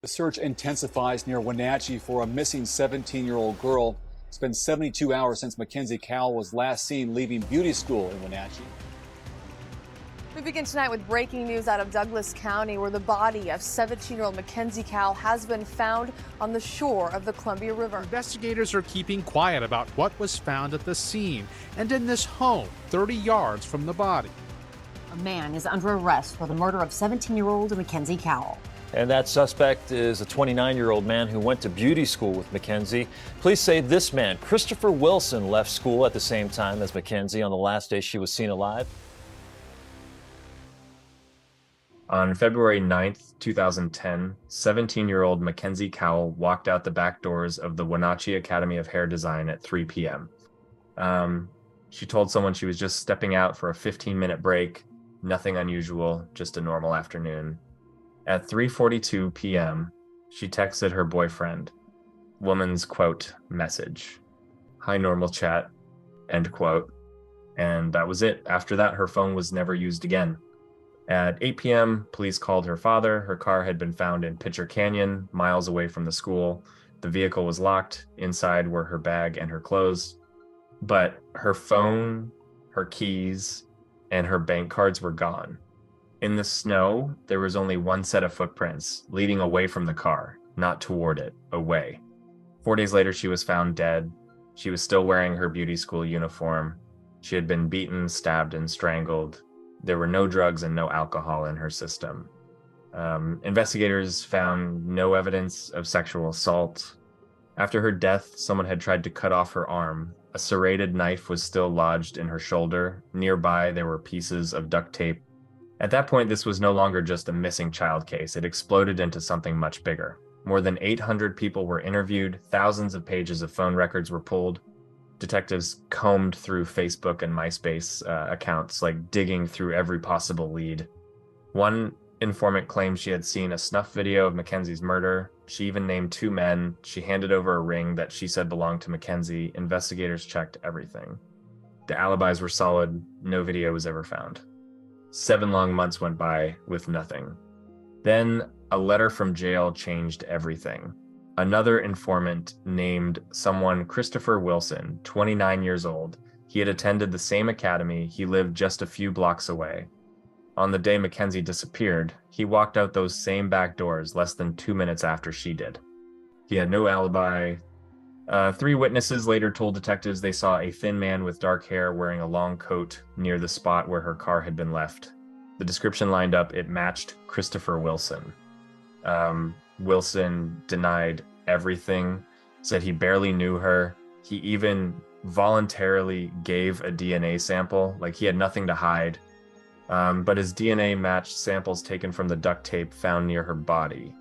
The search intensifies near Wenatchee for a missing 17-year-old girl. It's been 72 hours since Mackenzie Cowell was last seen leaving beauty school in Wenatchee. We begin tonight with breaking news out of Douglas County, where the body of 17-year-old Mackenzie Cowell has been found on the shore of the Columbia River. Investigators are keeping quiet about what was found at the scene and in this home 30 yards from the body. A man is under arrest for the murder of 17-year-old Mackenzie Cowell. And that suspect is a 29-year-old man who went to beauty school with Mackenzie. Police say this man, Christopher Wilson, left school at the same time as Mackenzie on the last day she was seen alive. On February 9th, 2010, 17-year-old Mackenzie Cowell walked out the back doors of the Wenatchee Academy of Hair Design at 3 p.m. She told someone she was just stepping out for a 15-minute break. Nothing unusual, just a normal afternoon. At 3:42 p.m., she texted her boyfriend, woman's quote, message, "Hi, normal chat," end quote. And that was it. After that, her phone was never used again. At 8 p.m., police called her father. Her car had been found in Pitcher Canyon, miles away from the school. The vehicle was locked. Inside were her bag and her clothes. But her phone, her keys, and her bank cards were gone. In the snow, there was only one set of footprints, leading away from the car, not toward it, away. 4 days later, she was found dead. She was still wearing her beauty school uniform. She had been beaten, stabbed, and strangled. There were no drugs and no alcohol in her system. Investigators found no evidence of sexual assault. After her death, someone had tried to cut off her arm. A serrated knife was still lodged in her shoulder. Nearby, there were pieces of duct tape. At that point, this was no longer just a missing child case. It exploded into something much bigger. More than 800 people were interviewed. Thousands of pages of phone records were pulled. Detectives combed through Facebook and MySpace accounts, like digging through every possible lead. One informant claimed she had seen a snuff video of Mackenzie's murder. She even named two men. She handed over a ring that she said belonged to Mackenzie. Investigators checked everything. The alibis were solid. No video was ever found. 7 long months went by with nothing. Then a letter from jail changed everything. Another informant named someone Christopher Wilson, 29 years old. He had attended the same academy. He lived just a few blocks away. On the day Mackenzie disappeared, he walked out those same back doors less than 2 minutes after she did. He had no alibi. 3 witnesses later told detectives they saw a thin man with dark hair wearing a long coat near the spot where her car had been left. The description lined up. It matched Christopher Wilson. Wilson denied everything, said he barely knew her. He even voluntarily gave a DNA sample, like he had nothing to hide. But his DNA matched samples taken from the duct tape found near her body.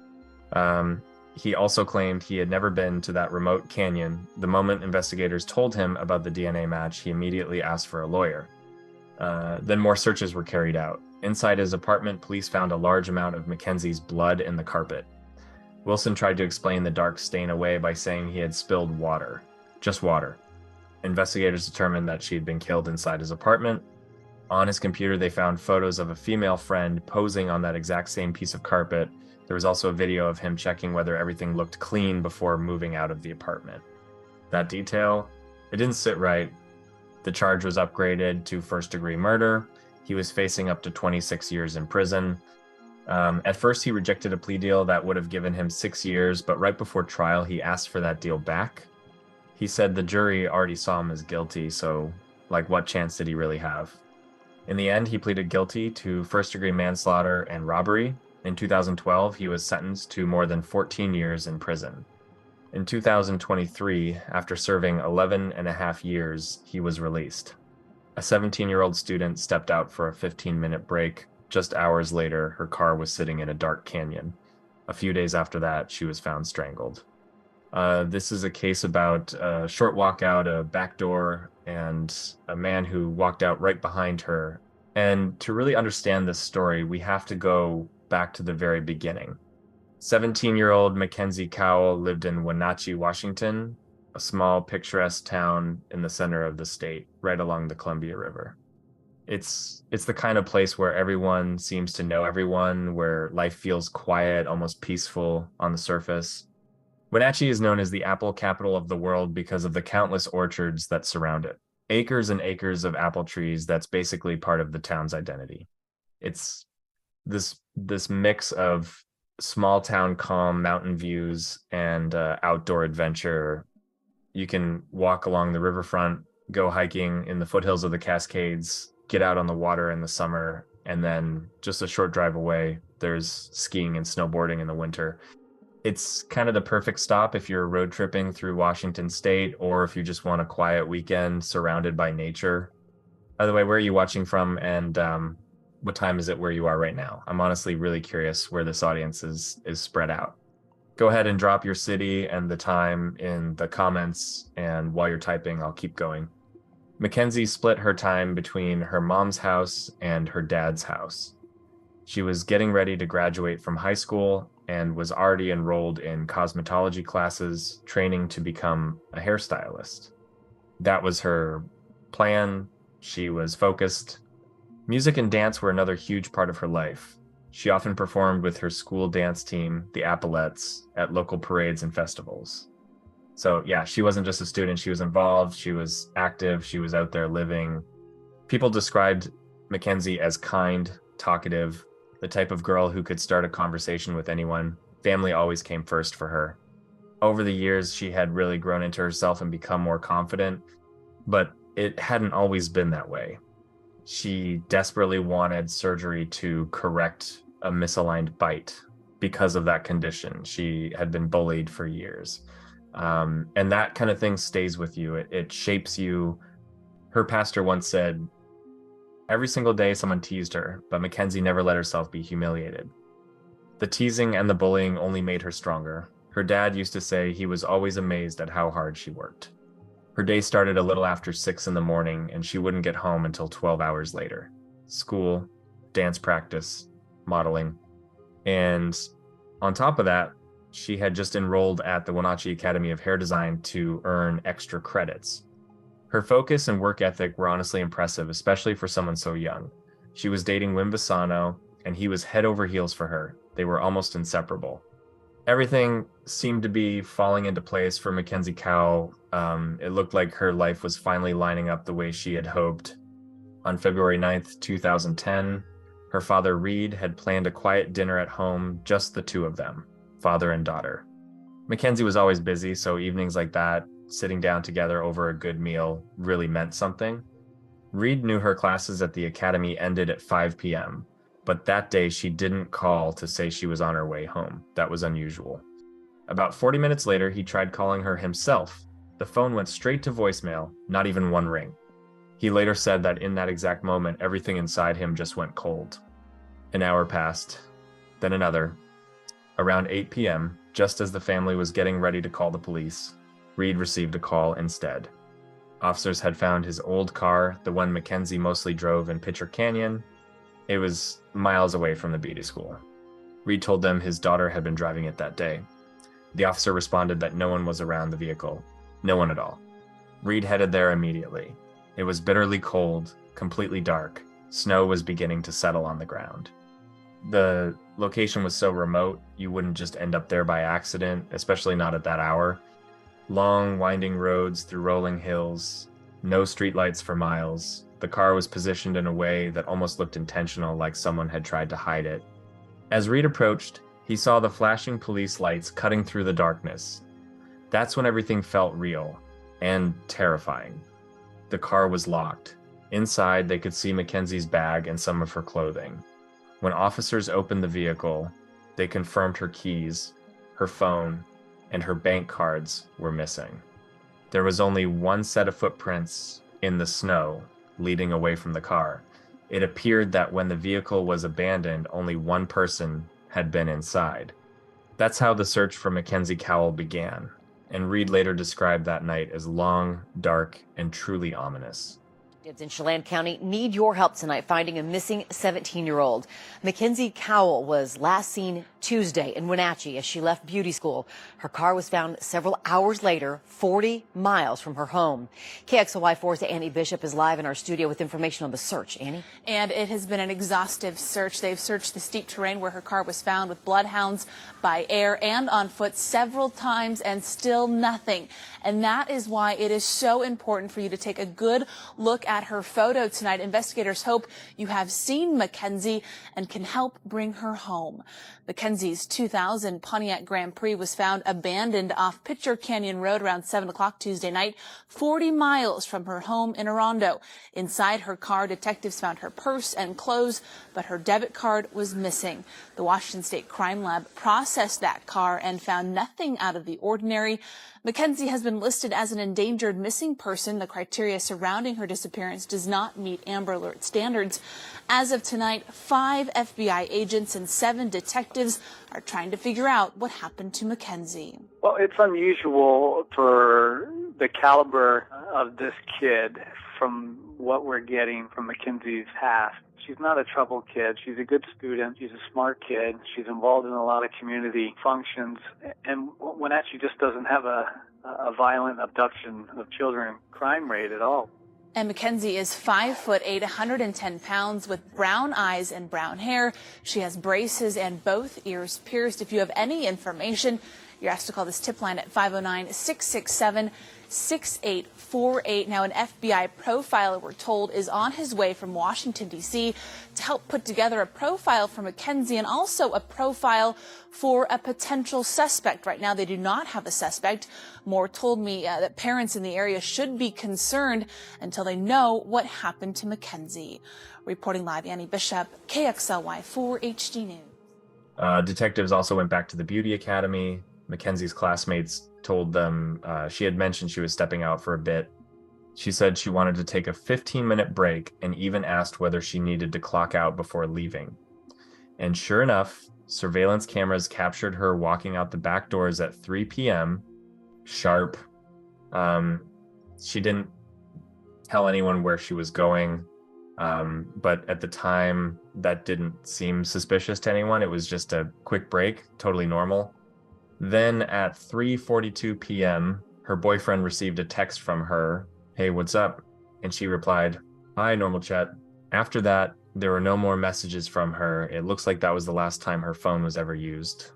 He also claimed he had never been to that remote canyon. The moment investigators told him about the DNA match, he immediately asked for a lawyer. Then more searches were carried out. Inside his apartment, police found a large amount of Mackenzie's blood in the carpet. Wilson tried to explain the dark stain away by saying he had spilled water. Just water. Investigators determined that she had been killed inside his apartment. On his computer, they found photos of a female friend posing on that exact same piece of carpet. There was also a video of him checking whether everything looked clean before moving out of the apartment. That detail, it didn't sit right. The charge was upgraded to first-degree murder. He was facing up to 26 years in prison. At first, he rejected a plea deal that would have given him 6 years, but right before trial, he asked for that deal back. He said the jury already saw him as guilty, so, what chance did he really have? In the end, he pleaded guilty to first-degree manslaughter and robbery. In 2012, he was sentenced to more than 14 years in prison. In 2023, after serving 11 and a half years, he was released. A 17-year-old student stepped out for a 15-minute break. Just hours later, her car was sitting in a dark canyon. A few days after that, she was found strangled. This is a case about a short walk out a back door and a man who walked out right behind her. And to really understand this story, we have to go back to the very beginning. 17-year-old Mackenzie Cowell lived in Wenatchee, Washington, a small picturesque town in the center of the state, right along the Columbia River. It's the kind of place where everyone seems to know everyone, where life feels quiet, almost peaceful on the surface. Wenatchee is known as the apple capital of the world because of the countless orchards that surround it. Acres and acres of apple trees, that's basically part of the town's identity. It's this mix of small town calm, mountain views, and outdoor adventure. You can walk along the riverfront, go hiking in the foothills of the Cascades, get out on the water in the summer, and then just a short drive away, there's skiing and snowboarding in the winter. It's kind of the perfect stop if you're road tripping through Washington State, or if you just want a quiet weekend surrounded by nature. By the way, where are you watching from, and what time is it where you are right now? I'm honestly really curious where this audience is spread out. Go ahead and drop your city and the time in the comments, and while you're typing, I'll keep going. Mackenzie split her time between her mom's house and her dad's house. She was getting ready to graduate from high school and was already enrolled in cosmetology classes, training to become a hairstylist. That was her plan. She was focused. Music and dance were another huge part of her life. She often performed with her school dance team, the Applettes, at local parades and festivals. So yeah, she wasn't just a student, she was involved, she was active, she was out there living. People described Mackenzie as kind, talkative, the type of girl who could start a conversation with anyone. Family always came first for her. Over the years, she had really grown into herself and become more confident, but it hadn't always been that way. She desperately wanted surgery to correct a misaligned bite because of that condition. She had been bullied for years. And that kind of thing stays with you. It shapes you. Her pastor once said, every single day someone teased her, but Mackenzie never let herself be humiliated. The teasing and the bullying only made her stronger. Her dad used to say he was always amazed at how hard she worked. Her day started a little after 6 in the morning, and she wouldn't get home until 12 hours later. School, dance practice, modeling. And on top of that, she had just enrolled at the Wenatchee Academy of Hair Design to earn extra credits. Her focus and work ethic were honestly impressive, especially for someone so young. She was dating Wim Bassano, and he was head over heels for her. They were almost inseparable. Everything seemed to be falling into place for Mackenzie Cowell. It looked like her life was finally lining up the way she had hoped. On February 9th, 2010, her father Reed had planned a quiet dinner at home, just the two of them, father and daughter. Mackenzie was always busy, so evenings like that, sitting down together over a good meal, really meant something. Reed knew her classes at the academy ended at 5 p.m., but that day she didn't call to say she was on her way home. That was unusual. About 40 minutes later, he tried calling her himself. The phone went straight to voicemail, not even one ring. He later said that in that exact moment, everything inside him just went cold. An hour passed, then another. Around 8 p.m., just as the family was getting ready to call the police, Reed received a call instead. Officers had found his old car, the one Mackenzie mostly drove in Pitcher Canyon. It was miles away from the beauty school. Reed told them his daughter had been driving it that day. The officer responded that no one was around the vehicle. No one at all. Reed headed there immediately. It was bitterly cold, completely dark. Snow was beginning to settle on the ground. The location was so remote, you wouldn't just end up there by accident, especially not at that hour. Long, winding roads through rolling hills, no streetlights for miles. The car was positioned in a way that almost looked intentional, like someone had tried to hide it. As Reed approached, he saw the flashing police lights cutting through the darkness. That's when everything felt real and terrifying. The car was locked. Inside, they could see Mackenzie's bag and some of her clothing. When officers opened the vehicle, they confirmed her keys, her phone, and her bank cards were missing. There was only one set of footprints in the snow leading away from the car. It appeared that when the vehicle was abandoned, only one person had been inside. That's how the search for Mackenzie Cowell began, and Reed later described that night as long, dark, and truly ominous. Detectives in Chelan County need your help tonight finding a missing 17-year-old. Mackenzie Cowell was last seen Tuesday in Wenatchee as she left beauty school. Her car was found several hours later, 40 miles from her home. KXLY4's Annie Bishop is live in our studio with information on the search. Annie? And it has been an exhaustive search. They've searched the steep terrain where her car was found with bloodhounds by air and on foot several times and still nothing. And that is why it is so important for you to take a good look at her photo tonight. Investigators hope you have seen Mackenzie and can help bring her home. Mackenzie's 2000 Pontiac Grand Prix was found abandoned off Pitcher Canyon Road around 7 o'clock Tuesday night, 40 miles from her home in Orondo. Inside her car, detectives found her purse and clothes, but her debit card was missing. The Washington State Crime Lab processed that car and found nothing out of the ordinary. Mackenzie has been listed as an endangered missing person. The criteria surrounding her disappearance does not meet Amber Alert standards. As of tonight, 5 FBI agents and 7 detectives are trying to figure out what happened to Mackenzie. Well, it's unusual for the caliber of this kid from what we're getting from Mackenzie's past. She's not a troubled kid. She's a good student. She's a smart kid. She's involved in a lot of community functions. And Wenatchee just doesn't have a violent abduction of children crime rate at all. And Mackenzie is 5'8", 110 pounds with brown eyes and brown hair. She has braces and both ears pierced. If you have any information, you're asked to call this tip line at 509-667-6848. Now, an FBI profiler, we're told, is on his way from Washington, D.C. to help put together a profile for Mackenzie and also a profile for a potential suspect. Right now, they do not have a suspect. Moore told me that parents in the area should be concerned until they know what happened to Mackenzie. Reporting live, Annie Bishop, KXLY 4 HD News. Detectives also went back to the beauty academy. Mackenzie's classmates told them she had mentioned she was stepping out for a bit. She said she wanted to take a 15-minute break and even asked whether she needed to clock out before leaving. And sure enough, surveillance cameras captured her walking out the back doors at 3 p.m. sharp. She didn't tell anyone where she was going, but at the time, that didn't seem suspicious to anyone. It was just a quick break, totally normal. Then at 3:42 p.m., her boyfriend received a text from her, "Hey, what's up?" And she replied, "Hi, normal chat." After that, there were no more messages from her. It looks like that was the last time her phone was ever used.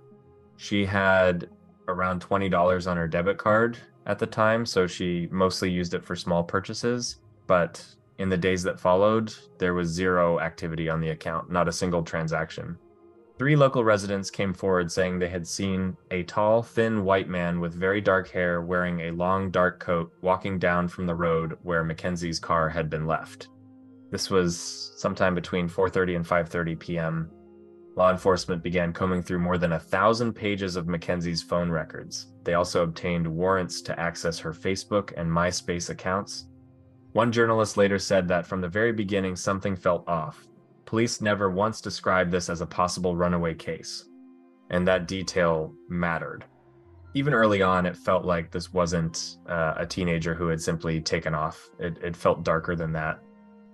She had around $20 on her debit card at the time, so she mostly used it for small purchases. But in the days that followed, there was zero activity on the account, not a single transaction. 3 local residents came forward saying they had seen a tall, thin white man with very dark hair wearing a long, dark coat walking down from the road where Mackenzie's car had been left. This was sometime between 4:30 and 5:30 p.m. Law enforcement began combing through more than 1,000 pages of Mackenzie's phone records. They also obtained warrants to access her Facebook and MySpace accounts. One journalist later said that from the very beginning, something felt off. Police never once described this as a possible runaway case, and that detail mattered. Even early on, it felt like this wasn't a teenager who had simply taken off. It felt darker than that.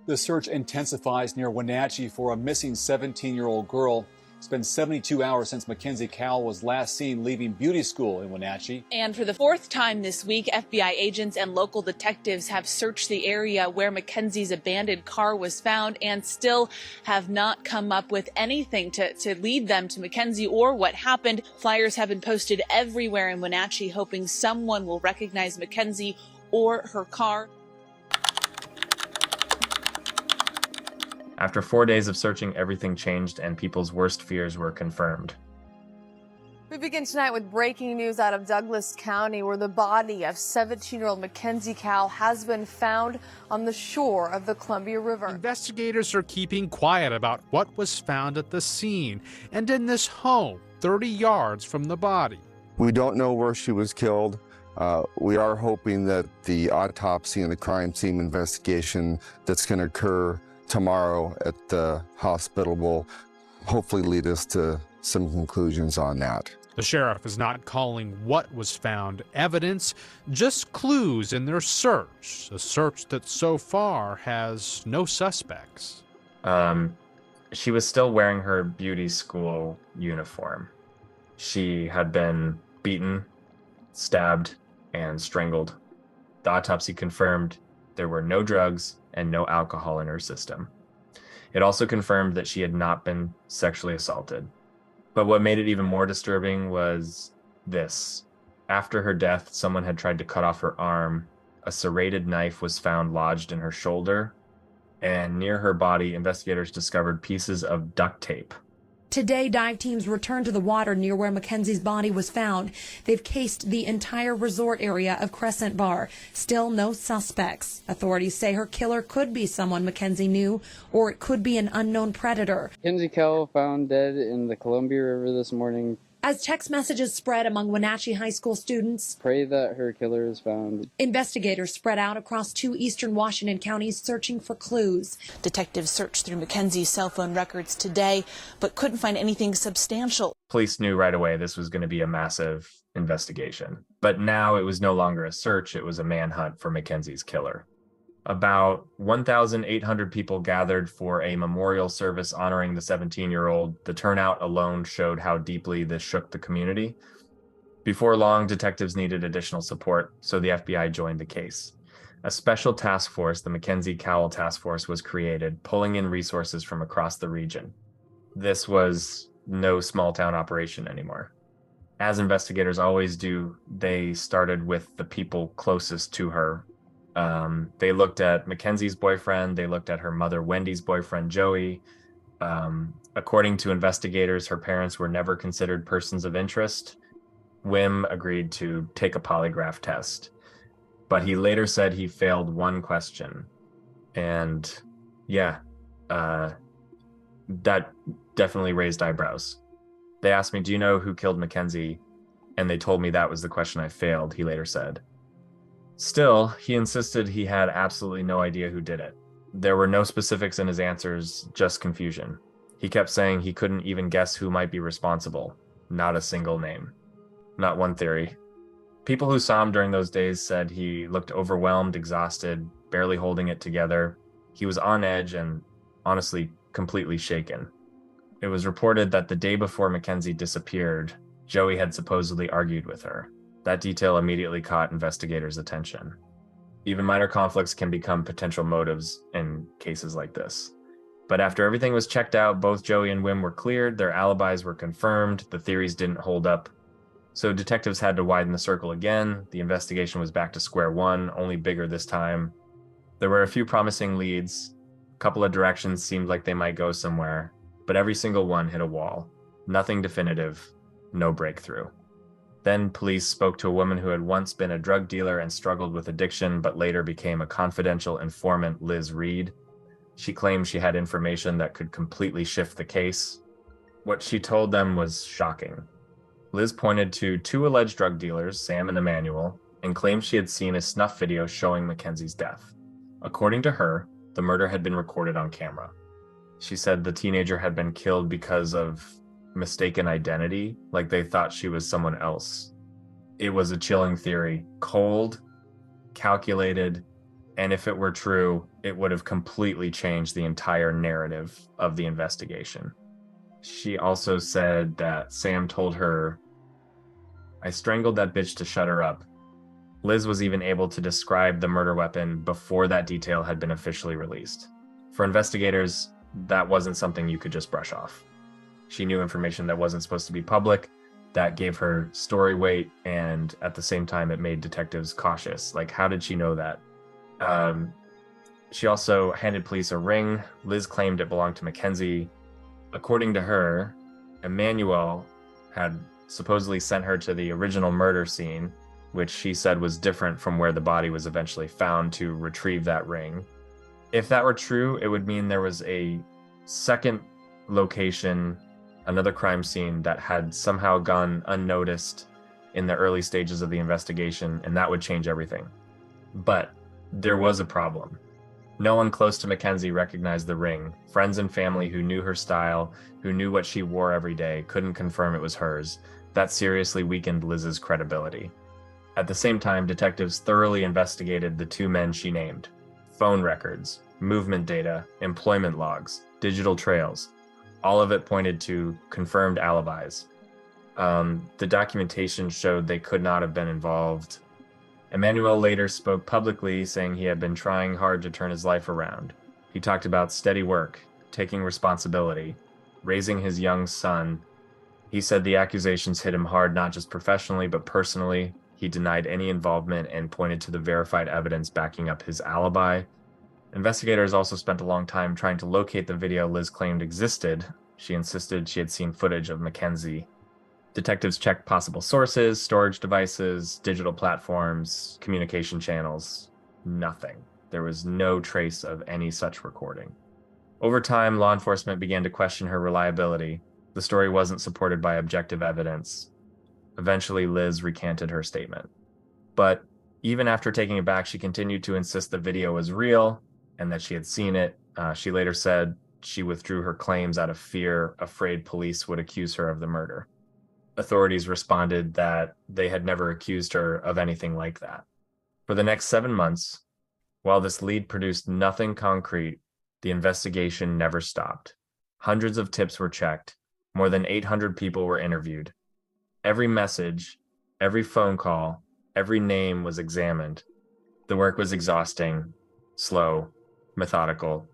The search intensifies near Wenatchee for a missing 17-year-old girl. It's been 72 hours since Mackenzie Cowell was last seen leaving beauty school in Wenatchee. And for the 4th time this week, FBI agents and local detectives have searched the area where Mackenzie's abandoned car was found and still have not come up with anything to lead them to Mackenzie or what happened. Flyers have been posted everywhere in Wenatchee, hoping someone will recognize Mackenzie or her car. After 4 days of searching, everything changed and people's worst fears were confirmed. We begin tonight with breaking news out of Douglas County, where the body of 17-year-old Mackenzie Cowell has been found on the shore of the Columbia River. Investigators are keeping quiet about what was found at the scene and in this home 30 yards from the body. We don't know where she was killed. We are hoping that the autopsy and the crime scene investigation that's going to occur tomorrow at the hospital will hopefully lead us to some conclusions on that. The sheriff is not calling what was found evidence, just clues in their search, a search that so far has no suspects. She was still wearing her beauty school uniform. She had been beaten, stabbed, and strangled. The autopsy confirmed there were no drugs and no alcohol in her system. It also confirmed that she had not been sexually assaulted. But what made it even more disturbing was this. After her death, someone had tried to cut off her arm. A serrated knife was found lodged in her shoulder, and near her body, investigators discovered pieces of duct tape. Today, dive teams returned to the water near where Mackenzie's body was found. They've cased the entire resort area of Crescent Bar. Still no suspects. Authorities say her killer could be someone Mackenzie knew, or it could be an unknown predator. Mackenzie Cowell found dead in the Columbia River this morning. As text messages spread among Wenatchee High School students, pray that her killer is found. Investigators spread out across 2 eastern Washington counties searching for clues. Detectives searched through Mackenzie's cell phone records today, but couldn't find anything substantial. Police knew right away this was going to be a massive investigation. But now it was no longer a search, it was a manhunt for Mackenzie's killer. About 1,800 people gathered for a memorial service honoring the 17-year-old. The turnout alone showed how deeply this shook the community. Before long, detectives needed additional support, so the FBI joined the case. A special task force, the Mackenzie Cowell Task Force, was created, pulling in resources from across the region. This was no small-town operation anymore. As investigators always do, they started with the people closest to her. They looked at Mackenzie's boyfriend. They looked at her mother, Wendy's boyfriend, Joey. According to investigators, her parents were never considered persons of interest. Wim agreed to take a polygraph test, but he later said he failed one question. And that definitely raised eyebrows. They asked me, "Do you know who killed Mackenzie?" And they told me that was the question I failed, he later said. Still, he insisted he had absolutely no idea who did it. There were no specifics in his answers, just confusion. He kept saying he couldn't even guess who might be responsible. Not a single name. Not one theory. People who saw him during those days said he looked overwhelmed, exhausted, barely holding it together. He was on edge and, honestly, completely shaken. It was reported that the day before Mackenzie disappeared, Joey had supposedly argued with her. That detail immediately caught investigators' attention. Even minor conflicts can become potential motives in cases like this. But after everything was checked out, both Joey and Wim were cleared, their alibis were confirmed, the theories didn't hold up. So detectives had to widen the circle again. The investigation was back to square one, only bigger this time. There were a few promising leads. A couple of directions seemed like they might go somewhere, but every single one hit a wall. Nothing definitive, no breakthrough. Then police spoke to a woman who had once been a drug dealer and struggled with addiction, but later became a confidential informant, Liz Reed. She claimed she had information that could completely shift the case. What she told them was shocking. Liz pointed to 2 alleged drug dealers, Sam and Emmanuel, and claimed she had seen a snuff video showing Mackenzie's death. According to her, the murder had been recorded on camera. She said the teenager had been killed because of mistaken identity, like they thought she was someone else. It was a chilling theory, cold, calculated, and if it were true, it would have completely changed the entire narrative of the investigation. She also said that Sam told her, "I strangled that bitch to shut her up." Liz was even able to describe the murder weapon before that detail had been officially released. For investigators, that wasn't something you could just brush off. She knew information that wasn't supposed to be public. That gave her story weight, and at the same time, it made detectives cautious. Like, how did she know that? She also handed police a ring. Liz claimed it belonged to Mackenzie. According to her, Emmanuel had supposedly sent her to the original murder scene, which she said was different from where the body was eventually found, to retrieve that ring. If that were true, it would mean there was a second location, another crime scene that had somehow gone unnoticed in the early stages of the investigation, and that would change everything. But there was a problem. No one close to Mackenzie recognized the ring. Friends and family who knew her style, who knew what she wore every day, couldn't confirm it was hers. That seriously weakened Liz's credibility. At the same time, detectives thoroughly investigated the two men she named: phone records, movement data, employment logs, digital trails. All of it pointed to confirmed alibis. The documentation showed they could not have been involved. Emmanuel later spoke publicly, saying he had been trying hard to turn his life around. He talked about steady work, taking responsibility, raising his young son. He said the accusations hit him hard, not just professionally, but personally. He denied any involvement and pointed to the verified evidence backing up his alibi. Investigators also spent a long time trying to locate the video Liz claimed existed. She insisted she had seen footage of Mackenzie. Detectives checked possible sources, storage devices, digital platforms, communication channels. Nothing. There was no trace of any such recording. Over time, law enforcement began to question her reliability. The story wasn't supported by objective evidence. Eventually, Liz recanted her statement. But even after taking it back, she continued to insist the video was real and that she had seen it. She later said she withdrew her claims out of fear, afraid police would accuse her of the murder. Authorities responded that they had never accused her of anything like that. For the next 7 months, while this lead produced nothing concrete, the investigation never stopped. Hundreds of tips were checked. More than 800 people were interviewed. Every message, every phone call, every name was examined. The work was exhausting, slow, methodical.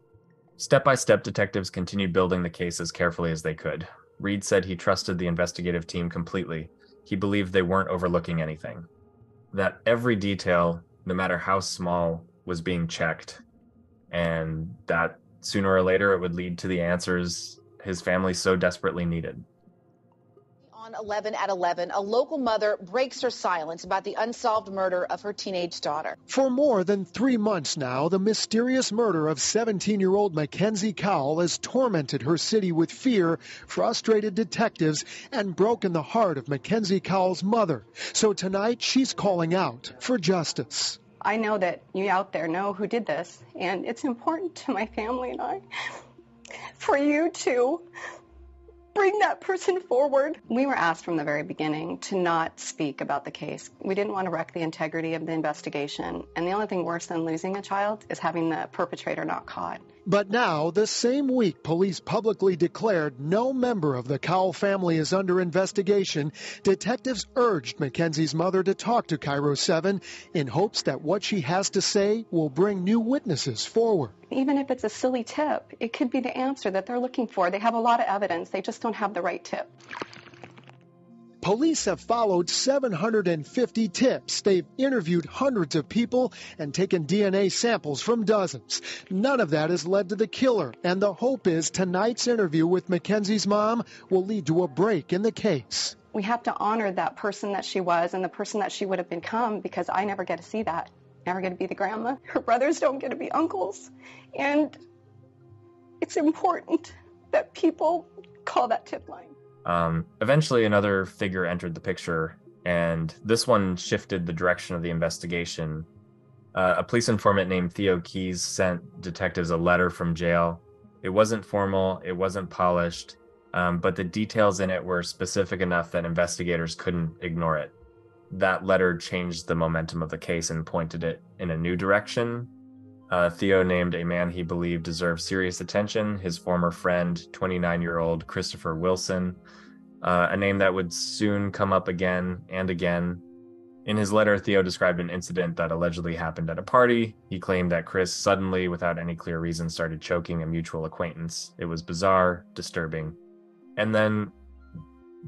Step by step, detectives continued building the case as carefully as they could. Reed said he trusted the investigative team completely. He believed they weren't overlooking anything. That every detail, no matter how small, was being checked. And that sooner or later it would lead to the answers his family so desperately needed. On 11 at 11, a local mother breaks her silence about the unsolved murder of her teenage daughter. For more than 3 months now, the mysterious murder of 17-year-old Mackenzie Cowell has tormented her city with fear, frustrated detectives, and broken the heart of Mackenzie Cowell's mother. So tonight, she's calling out for justice. I know that you out there know who did this, and it's important to my family and I for you to bring that person forward. We were asked from the very beginning to not speak about the case. We didn't want to wreck the integrity of the investigation, and the only thing worse than losing a child is having the perpetrator not caught. But now, the same week police publicly declared no member of the Cowell family is under investigation, detectives urged Mackenzie's mother to talk to Cairo 7 in hopes that what she has to say will bring new witnesses forward. Even if it's a silly tip, it could be the answer that they're looking for. They have a lot of evidence. They just don't have the right tip. Police have followed 750 tips. They've interviewed hundreds of people and taken DNA samples from dozens. None of that has led to the killer, and the hope is tonight's interview with Mackenzie's mom will lead to a break in the case. We have to honor that person that she was and the person that she would have become, because I never get to see that. Never get to be the grandma. Her brothers don't get to be uncles. And it's important that people call that tip line. Eventually, another figure entered the picture, and this one shifted the direction of the investigation. A police informant named Theo Keys sent detectives a letter from jail. It wasn't formal, it wasn't polished, but the details in it were specific enough that investigators couldn't ignore it. That letter changed the momentum of the case and pointed it in a new direction. Theo named a man he believed deserved serious attention, his former friend, 29-year-old Christopher Wilson, a name that would soon come up again and again. In his letter, Theo described an incident that allegedly happened at a party. He claimed that Chris suddenly, without any clear reason, started choking a mutual acquaintance. It was bizarre, disturbing. And then,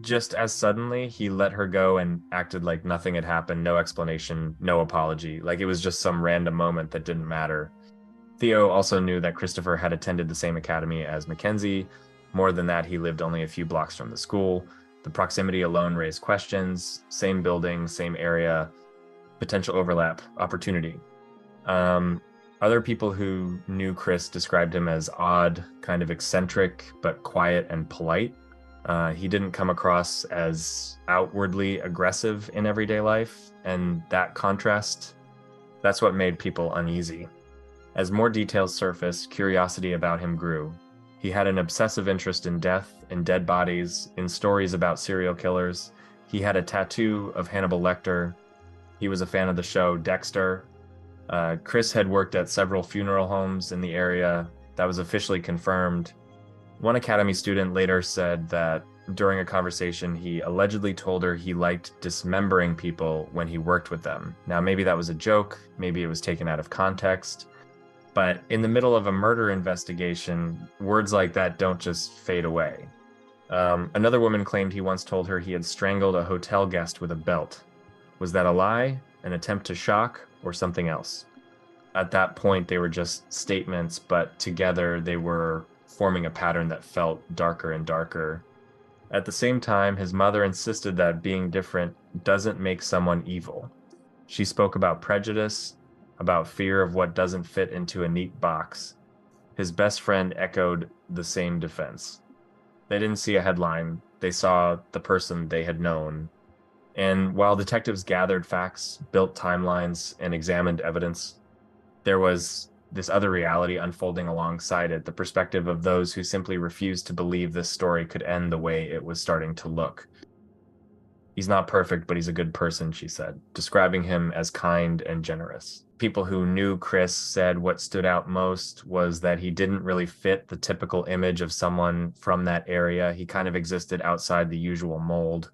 just as suddenly, he let her go and acted like nothing had happened, no explanation, no apology, like it was just some random moment that didn't matter. Theo also knew that Christopher had attended the same academy as Mackenzie. More than that, he lived only a few blocks from the school. The proximity alone raised questions. Same building, same area, potential overlap, opportunity. Other people who knew Chris described him as odd, kind of eccentric, but quiet and polite. He didn't come across as outwardly aggressive in everyday life, and that contrast, that's what made people uneasy. As more details surfaced, curiosity about him grew. He had an obsessive interest in death, in dead bodies, in stories about serial killers. He had a tattoo of Hannibal Lecter. He was a fan of the show Dexter. Chris had worked at several funeral homes in the area. That was officially confirmed. One Academy student later said that during a conversation, he allegedly told her he liked dismembering people when he worked with them. Now, maybe that was a joke, maybe it was taken out of context, but in the middle of a murder investigation, words like that don't just fade away. Another woman claimed he once told her he had strangled a hotel guest with a belt. Was that a lie, an attempt to shock, or something else? At that point, they were just statements, but together they were forming a pattern that felt darker and darker. At the same time, his mother insisted that being different doesn't make someone evil. She spoke about prejudice, about fear of what doesn't fit into a neat box. His best friend echoed the same defense. They didn't see a headline, they saw the person they had known. And while detectives gathered facts, built timelines, and examined evidence, there was this other reality unfolding alongside it, the perspective of those who simply refused to believe this story could end the way it was starting to look. He's not perfect, but he's a good person, she said, describing him as kind and generous. People who knew Chris said what stood out most was that he didn't really fit the typical image of someone from that area. He kind of existed outside the usual mold.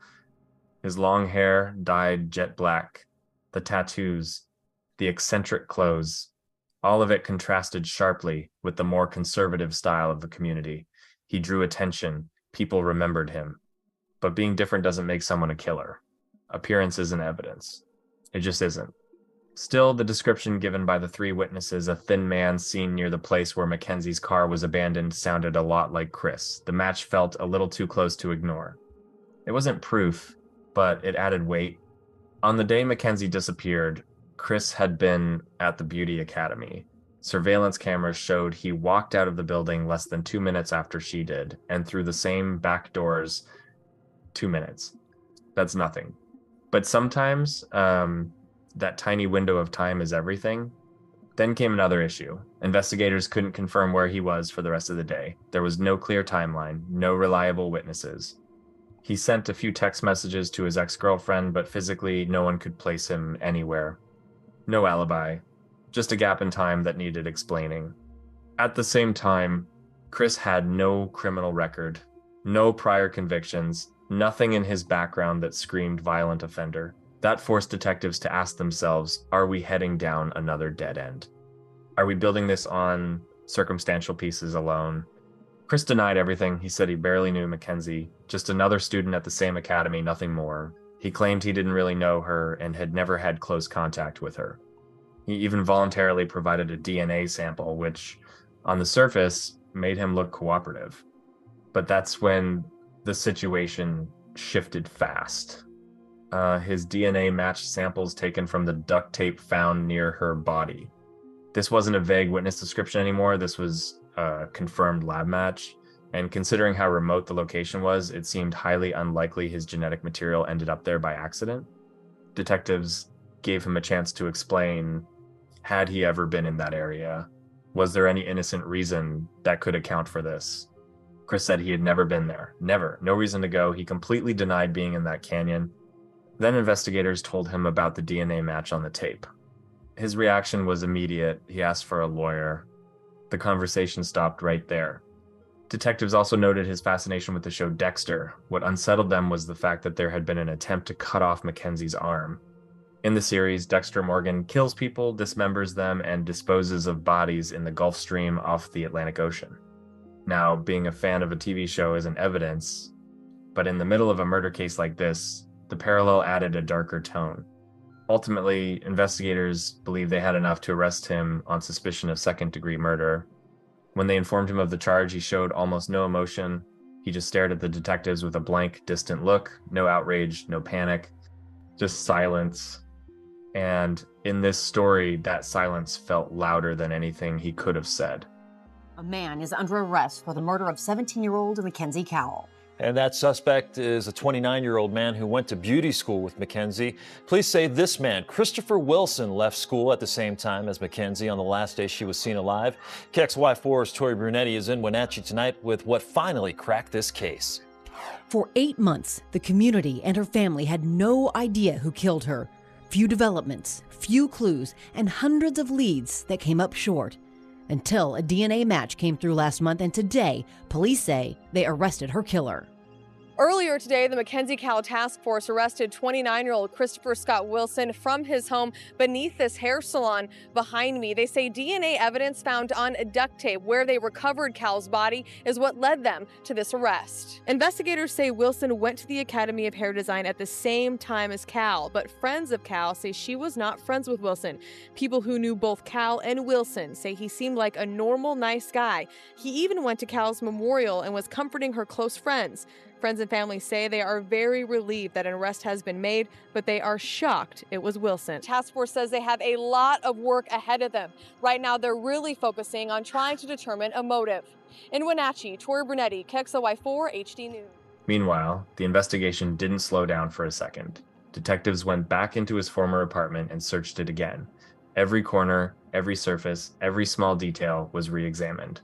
His long hair dyed jet black, the tattoos, the eccentric clothes, all of it contrasted sharply with the more conservative style of the community. He drew attention. People remembered him. But being different doesn't make someone a killer. Appearance isn't evidence. It just isn't. Still, the description given by the three witnesses, a thin man seen near the place where Mackenzie's car was abandoned, sounded a lot like Chris. The match felt a little too close to ignore. It wasn't proof, but it added weight. On the day Mackenzie disappeared, Chris had been at the beauty academy. Surveillance cameras showed he walked out of the building less than 2 minutes after she did, and through the same back doors 2 minutes. That's nothing. But sometimes that tiny window of time is everything. Then came another issue. Investigators couldn't confirm where he was for the rest of the day. There was no clear timeline, no reliable witnesses. He sent a few text messages to his ex-girlfriend, but physically no one could place him anywhere. No alibi, just a gap in time that needed explaining. At the same time, Chris had no criminal record, no prior convictions, nothing in his background that screamed violent offender. That forced detectives to ask themselves, are we heading down another dead end? Are we building this on circumstantial pieces alone? Chris denied everything. He said he barely knew Mackenzie, just another student at the same academy, nothing more. He claimed he didn't really know her and had never had close contact with her. He even voluntarily provided a DNA sample, which, on the surface, made him look cooperative. But that's when the situation shifted fast. His DNA matched samples taken from the duct tape found near her body. This wasn't a vague witness description anymore. This was a confirmed lab match. And considering how remote the location was, it seemed highly unlikely his genetic material ended up there by accident. Detectives gave him a chance to explain, had he ever been in that area? Was there any innocent reason that could account for this? Chris said he had never been there. Never. No reason to go. He completely denied being in that canyon. Then investigators told him about the DNA match on the tape. His reaction was immediate. He asked for a lawyer. The conversation stopped right there. Detectives also noted his fascination with the show Dexter. What unsettled them was the fact that there had been an attempt to cut off Mackenzie's arm. In the series, Dexter Morgan kills people, dismembers them, and disposes of bodies in the Gulf Stream off the Atlantic Ocean. Now, being a fan of a TV show isn't evidence, but in the middle of a murder case like this, the parallel added a darker tone. Ultimately, investigators believed they had enough to arrest him on suspicion of second-degree murder. When they informed him of the charge, he showed almost no emotion. He just stared at the detectives with a blank, distant look, no outrage, no panic, just silence. And in this story, that silence felt louder than anything he could have said. A man is under arrest for the murder of 17-year-old Mackenzie Cowell. And that suspect is a 29-year-old man who went to beauty school with Mackenzie. Police say this man, Christopher Wilson, left school at the same time as Mackenzie on the last day she was seen alive. KXY4's Tori Brunetti is in Wenatchee tonight with what finally cracked this case. For 8 months, the community and her family had no idea who killed her. Few developments, few clues, and hundreds of leads that came up short. Until a DNA match came through last month, and today, police say they arrested her killer. Earlier today, the Mackenzie Cowell Task Force arrested 29-year-old Christopher Scott Wilson from his home beneath this hair salon behind me. They say DNA evidence found on duct tape where they recovered Cowell's body is what led them to this arrest. Investigators say Wilson went to the Academy of Hair Design at the same time as Cowell, but friends of Cowell say she was not friends with Wilson. People who knew both Cowell and Wilson say he seemed like a normal, nice guy. He even went to Cowell's memorial and was comforting her close friends. Friends and family say they are very relieved that an arrest has been made, but they are shocked it was Wilson. Task Force says they have a lot of work ahead of them. Right now, they're really focusing on trying to determine a motive. In Wenatchee, Tori Brunetti, KXLY4 HD News. Meanwhile, the investigation didn't slow down for a second. Detectives went back into his former apartment and searched it again. Every corner, every surface, every small detail was re-examined.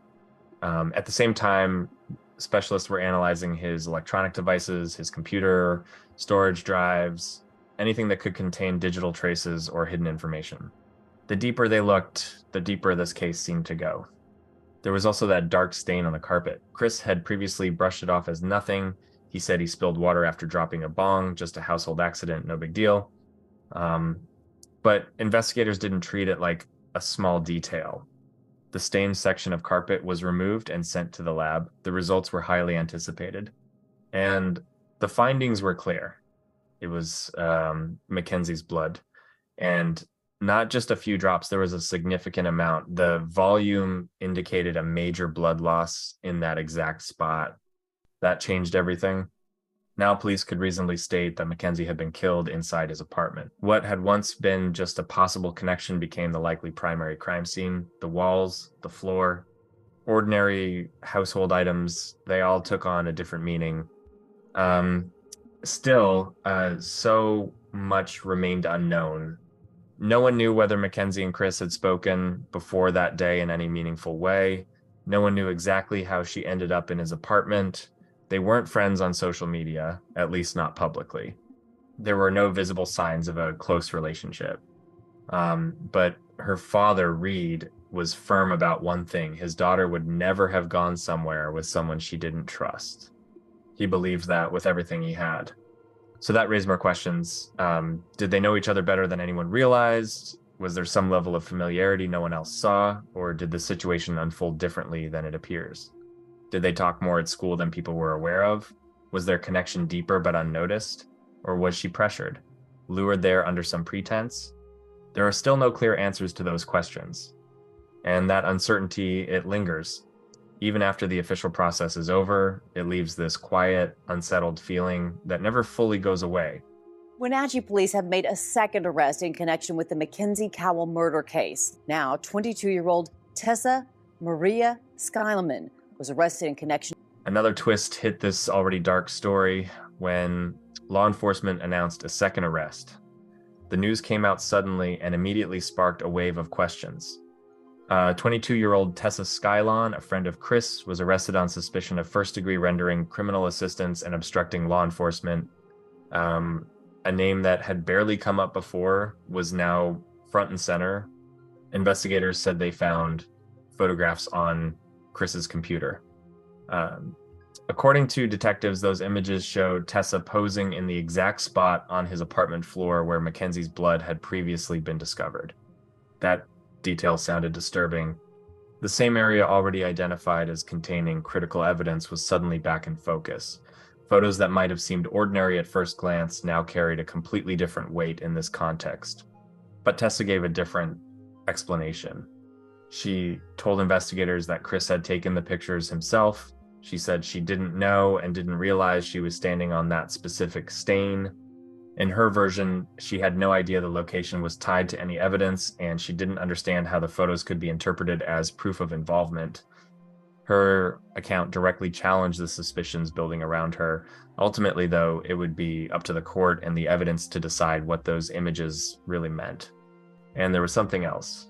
At the same time, specialists were analyzing his electronic devices, his computer, storage drives, anything that could contain digital traces or hidden information. The deeper they looked, the deeper this case seemed to go. There was also that dark stain on the carpet. Chris had previously brushed it off as nothing. He said he spilled water after dropping a bong, just a household accident, no big deal. But investigators didn't treat it like a small detail. The stained section of carpet was removed and sent to the lab. The results were highly anticipated. And the findings were clear. It was Mackenzie's blood. And not just a few drops, there was a significant amount. The volume indicated a major blood loss in that exact spot. That changed everything. Now police could reasonably state that Mackenzie had been killed inside his apartment. What had once been just a possible connection became the likely primary crime scene. The walls, the floor, ordinary household items, they all took on a different meaning. Still, so much remained unknown. No one knew whether Mackenzie and Chris had spoken before that day in any meaningful way. No one knew exactly how she ended up in his apartment. They weren't friends on social media, at least not publicly. There were no visible signs of a close relationship. But her father, Reed, was firm about one thing. His daughter would never have gone somewhere with someone she didn't trust. He believed that with everything he had. So that raised more questions. Did they know each other better than anyone realized? Was there some level of familiarity no one else saw? Or did the situation unfold differently than it appears? Did they talk more at school than people were aware of? Was their connection deeper but unnoticed? Or was she pressured, lured there under some pretense? There are still no clear answers to those questions. And that uncertainty, it lingers. Even after the official process is over, it leaves this quiet, unsettled feeling that never fully goes away. Wenatchee police have made a second arrest in connection with the Mackenzie Cowell murder case. Now, 22-year-old Tessa Maria Skyleman was arrested in connection. Another twist hit this already dark story when law enforcement announced a second arrest. The news came out suddenly and immediately sparked a wave of questions. 22-year-old Tessa Skylon, a friend of Chris, was arrested on suspicion of first-degree rendering, criminal assistance, and obstructing law enforcement. A name that had barely come up before was now front and center. Investigators said they found photographs on Chris's computer. According to detectives, those images showed Tessa posing in the exact spot on his apartment floor where Mackenzie's blood had previously been discovered. That detail sounded disturbing. The same area already identified as containing critical evidence was suddenly back in focus. Photos that might have seemed ordinary at first glance now carried a completely different weight in this context. But Tessa gave a different explanation. She told investigators that Chris had taken the pictures himself. She said she didn't know and didn't realize she was standing on that specific stain. In her version, she had no idea the location was tied to any evidence, and she didn't understand how the photos could be interpreted as proof of involvement. Her account directly challenged the suspicions building around her. Ultimately, though, it would be up to the court and the evidence to decide what those images really meant. And there was something else.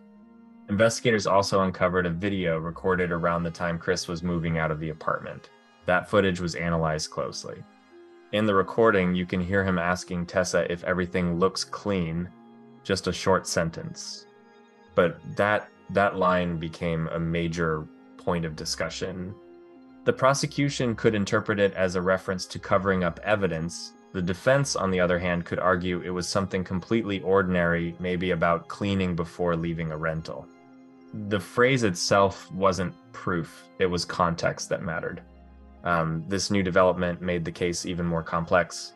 Investigators also uncovered a video recorded around the time Chris was moving out of the apartment. That footage was analyzed closely. In the recording, you can hear him asking Tessa if everything looks clean, just a short sentence. But that line became a major point of discussion. The prosecution could interpret it as a reference to covering up evidence. The defense, on the other hand, could argue it was something completely ordinary, maybe about cleaning before leaving a rental. The phrase itself wasn't proof, it was context that mattered. This new development made the case even more complex.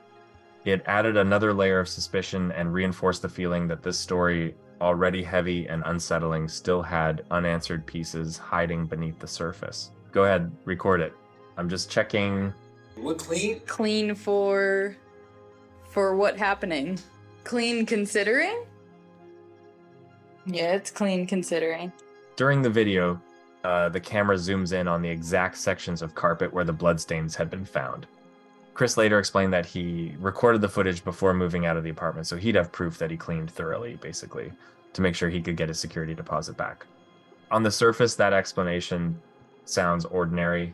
It added another layer of suspicion and reinforced the feeling that this story, already heavy and unsettling, still had unanswered pieces hiding beneath the surface. Go ahead, record it. I'm just checking. What clean? Clean for what happening? Clean considering? Yeah, it's clean considering. During the video, the camera zooms in on the exact sections of carpet where the bloodstains had been found. Chris later explained that he recorded the footage before moving out of the apartment, so he'd have proof that he cleaned thoroughly, basically, to make sure he could get his security deposit back. On the surface, that explanation sounds ordinary.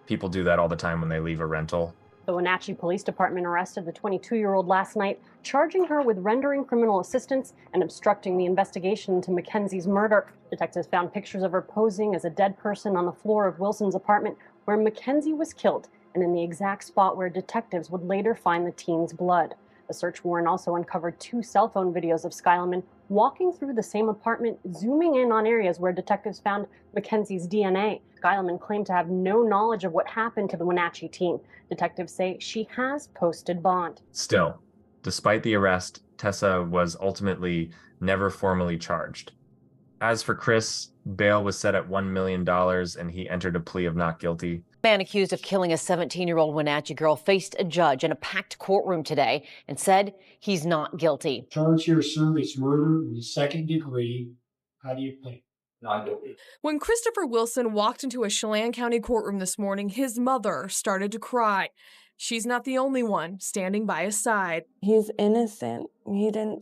People do that all the time when they leave a rental. The Wenatchee Police Department arrested the 22-year-old last night, charging her with rendering criminal assistance and obstructing the investigation into Mackenzie's murder. Detectives found pictures of her posing as a dead person on the floor of Wilson's apartment where Mackenzie was killed, and in the exact spot where detectives would later find the teen's blood. A search warrant also uncovered 2 cell phone videos of Skyleman walking through the same apartment, zooming in on areas where detectives found Mackenzie's DNA. Skyleman claimed to have no knowledge of what happened to the Wenatchee teen. Detectives say she has posted bond. Still, despite the arrest, Tessa was ultimately never formally charged. As for Chris, bail was set at $1 million and he entered a plea of not guilty. The man accused of killing a 17-year-old Wenatchee girl faced a judge in a packed courtroom today and said he's not guilty. Charge here, sir, is murder in the second degree. How do you think? Not guilty. When Christopher Wilson walked into a Chelan County courtroom this morning, his mother started to cry. She's not the only one standing by his side. He's innocent.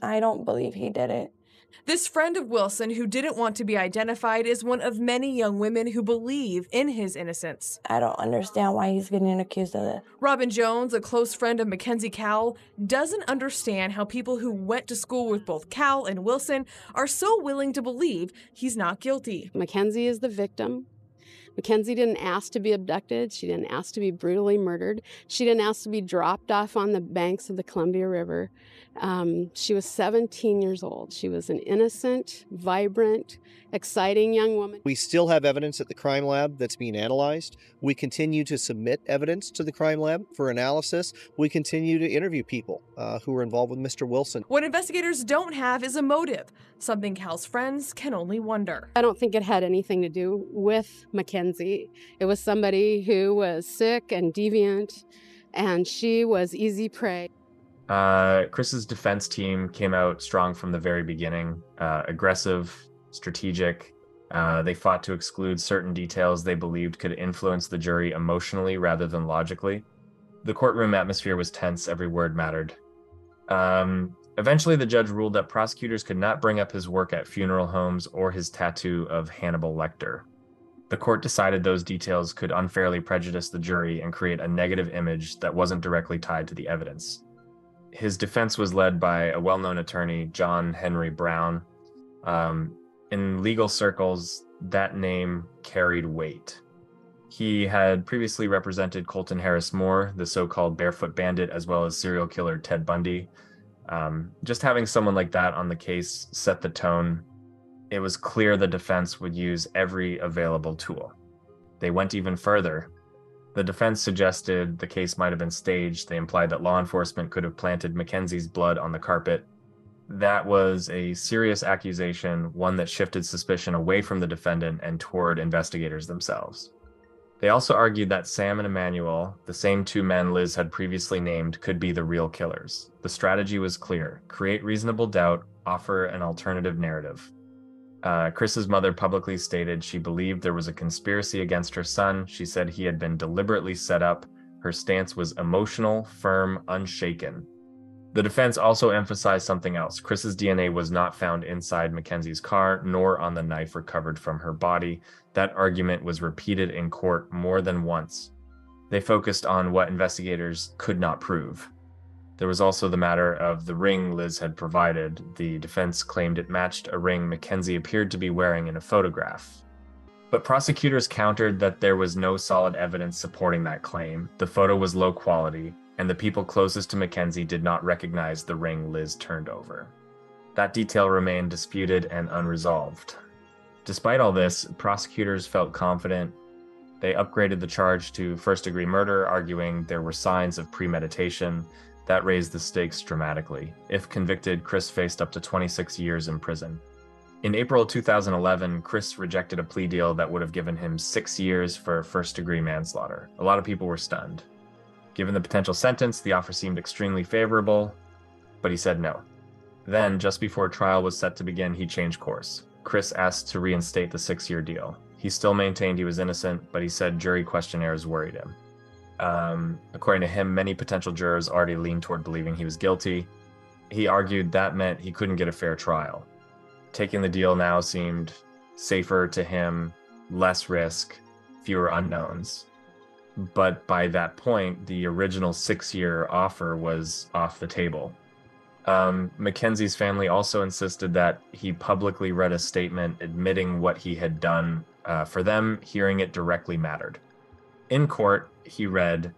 I don't believe he did it. This friend of Wilson, who didn't want to be identified, is one of many young women who believe in his innocence. I don't understand why he's getting accused of it. Robin Jones, a close friend of Mackenzie Cowell, doesn't understand how people who went to school with both Cowell and Wilson are so willing to believe he's not guilty. Mackenzie is the victim. Mackenzie didn't ask to be abducted. She didn't ask to be brutally murdered. She didn't ask to be dropped off on the banks of the Columbia River. She was 17 years old. She was an innocent, vibrant, exciting young woman. We still have evidence at the crime lab that's being analyzed. We continue to submit evidence to the crime lab for analysis. We continue to interview people who were involved with Mr. Wilson. What investigators don't have is a motive, something Cal's friends can only wonder. I don't think it had anything to do with Mackenzie. It was somebody who was sick and deviant, and she was easy prey. Chris's defense team came out strong from the very beginning, aggressive, strategic. They fought to exclude certain details they believed could influence the jury emotionally rather than logically. The courtroom atmosphere was tense, every word mattered. Eventually, the judge ruled that prosecutors could not bring up his work at funeral homes or his tattoo of Hannibal Lecter. The court decided those details could unfairly prejudice the jury and create a negative image that wasn't directly tied to the evidence. His defense was led by a well-known attorney, John Henry Brown. In legal circles, that name carried weight. He had previously represented Colton Harris Moore, the so-called barefoot bandit, as well as serial killer Ted Bundy. Just having someone like that on the case set the tone. It was clear the defense would use every available tool. They went even further. The defense suggested the case might have been staged. They implied that law enforcement could have planted Mackenzie's blood on the carpet. That was a serious accusation, one that shifted suspicion away from the defendant and toward investigators themselves. They also argued that Sam and Emmanuel, the same 2 men Liz had previously named, could be the real killers. The strategy was clear: create reasonable doubt, offer an alternative narrative. Chris's mother publicly stated she believed there was a conspiracy against her son. She said he had been deliberately set up. Her stance was emotional, firm, unshaken. The defense also emphasized something else. Chris's DNA was not found inside Mackenzie's car, nor on the knife recovered from her body. That argument was repeated in court more than once. They focused on what investigators could not prove. There was also the matter of the ring Liz had provided. The defense claimed it matched a ring Mackenzie appeared to be wearing in a photograph. But prosecutors countered that there was no solid evidence supporting that claim. The photo was low quality, and the people closest to Mackenzie did not recognize the ring Liz turned over. That detail remained disputed and unresolved. Despite all this, prosecutors felt confident. They upgraded the charge to first-degree murder, arguing there were signs of premeditation. That raised the stakes dramatically. If convicted, Chris faced up to 26 years in prison. In April 2011, Chris rejected a plea deal that would have given him 6 years for first-degree manslaughter. A lot of people were stunned. Given the potential sentence, the offer seemed extremely favorable, but he said no. Then, just before trial was set to begin, he changed course. Chris asked to reinstate the 6-year deal. He still maintained he was innocent, but he said jury questionnaires worried him. According to him, many potential jurors already leaned toward believing he was guilty. He argued that meant he couldn't get a fair trial. Taking the deal now seemed safer to him, less risk, fewer unknowns. But by that point, the original 6-year offer was off the table. Mackenzie's family also insisted that he publicly read a statement admitting what he had done. For them, hearing it directly mattered. In court, he read,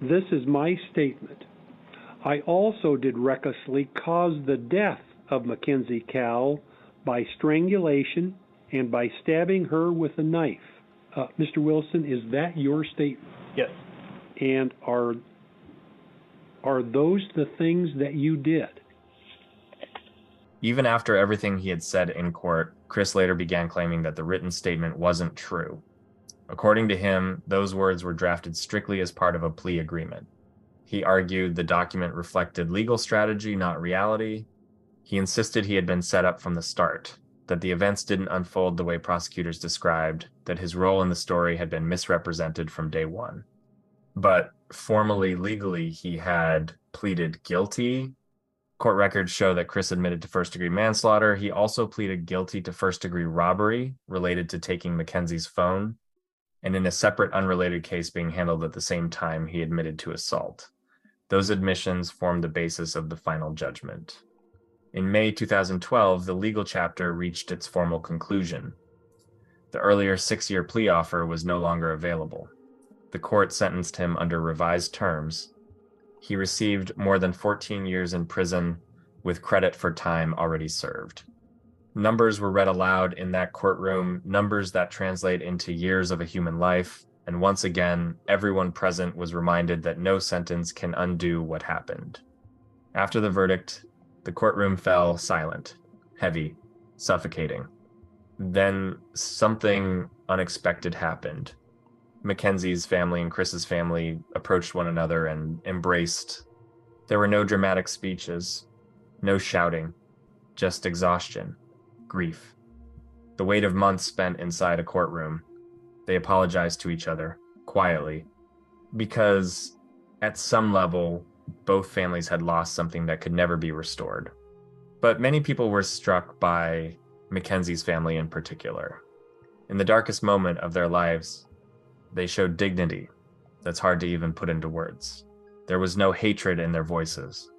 "This is my statement. I also did recklessly cause the death of Mackenzie Cowell by strangulation and by stabbing her with a knife." Mr. Wilson, is that your statement? Yes. And are those the things that you did? Even after everything he had said in court, Chris later began claiming that the written statement wasn't true. According to him, those words were drafted strictly as part of a plea agreement. He argued the document reflected legal strategy, not reality. He insisted he had been set up from the start, that the events didn't unfold the way prosecutors described, that his role in the story had been misrepresented from day one. But formally, legally, he had pleaded guilty. Court records show that Chris admitted to first-degree manslaughter. He also pleaded guilty to first-degree robbery related to taking Mackenzie's phone. And in a separate unrelated case being handled at the same time, he admitted to assault. Those admissions formed the basis of the final judgment. In May 2012, the legal chapter reached its formal conclusion. The earlier 6-year plea offer was no longer available. The court sentenced him under revised terms. He received more than 14 years in prison with credit for time already served. Numbers were read aloud in that courtroom, numbers that translate into years of a human life, and once again, everyone present was reminded that no sentence can undo what happened. After the verdict, the courtroom fell silent, heavy, suffocating. Then something unexpected happened. Mackenzie's family and Chris's family approached one another and embraced. There were no dramatic speeches, no shouting, just exhaustion, grief. The weight of months spent inside a courtroom. They apologized to each other, quietly, because at some level, both families had lost something that could never be restored. But many people were struck by Mackenzie's family in particular. In the darkest moment of their lives, they showed dignity that's hard to even put into words. There was no hatred in their voices,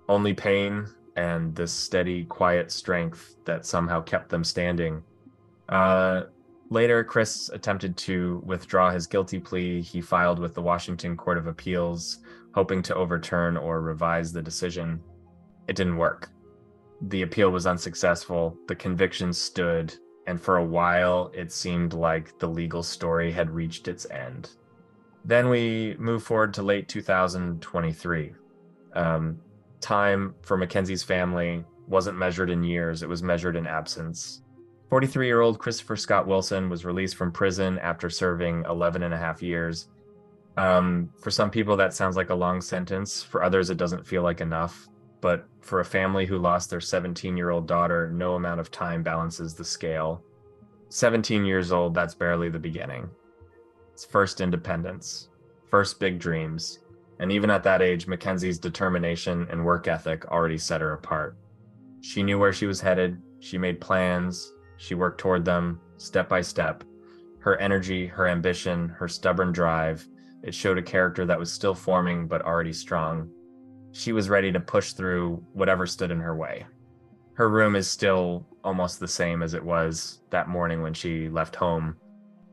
only pain and this steady, quiet strength that somehow kept them standing. Later, Chris attempted to withdraw his guilty plea. He filed with the Washington Court of Appeals, hoping to overturn or revise the decision. It didn't work. The appeal was unsuccessful. The conviction stood. And for a while, it seemed like the legal story had reached its end. Then we move forward to late 2023. Time for Mackenzie's family wasn't measured in years, it was measured in absence. 43-year-old Christopher Scott Wilson was released from prison after serving 11 and a half years. For some people, that sounds like a long sentence. For others, it doesn't feel like enough. But for a family who lost their 17-year-old daughter, no amount of time balances the scale. 17 years old, that's barely the beginning. It's first independence, first big dreams. And even at that age, Mackenzie's determination and work ethic already set her apart. She knew where she was headed. She made plans. She worked toward them, step by step. Her energy, her ambition, her stubborn drive, It showed a character that was still forming but already strong. She was ready to push through whatever stood in her way. Her room is still almost the same as it was that morning when she left home.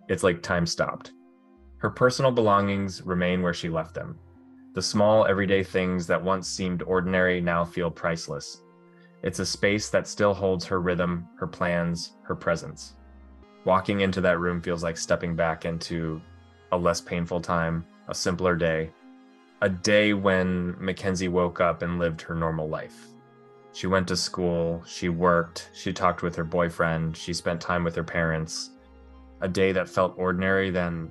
It's like time stopped. Her personal belongings remain where she left them. The small, everyday things that once seemed ordinary now feel priceless. It's a space that still holds her rhythm, her plans, her presence. Walking into that room feels like stepping back into a less painful time, a simpler day. A day when Mackenzie woke up and lived her normal life. She went to school, she worked, she talked with her boyfriend, she spent time with her parents. A day that felt ordinary, then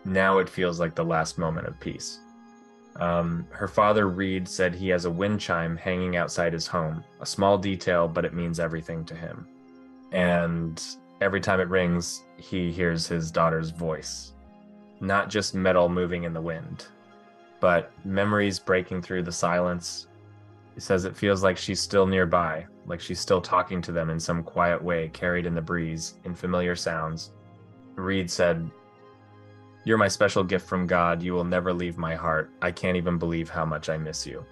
now it feels like the last moment of peace. Her father, Reed, said he has a wind chime hanging outside his home. A small detail, but it means everything to him. And every time it rings, he hears his daughter's voice. Not just metal moving in the wind, but memories breaking through the silence. He says it feels like she's still nearby, like she's still talking to them in some quiet way, carried in the breeze, in familiar sounds. Reed said, "You're my special gift from God. You will never leave my heart. I can't even believe how much I miss you."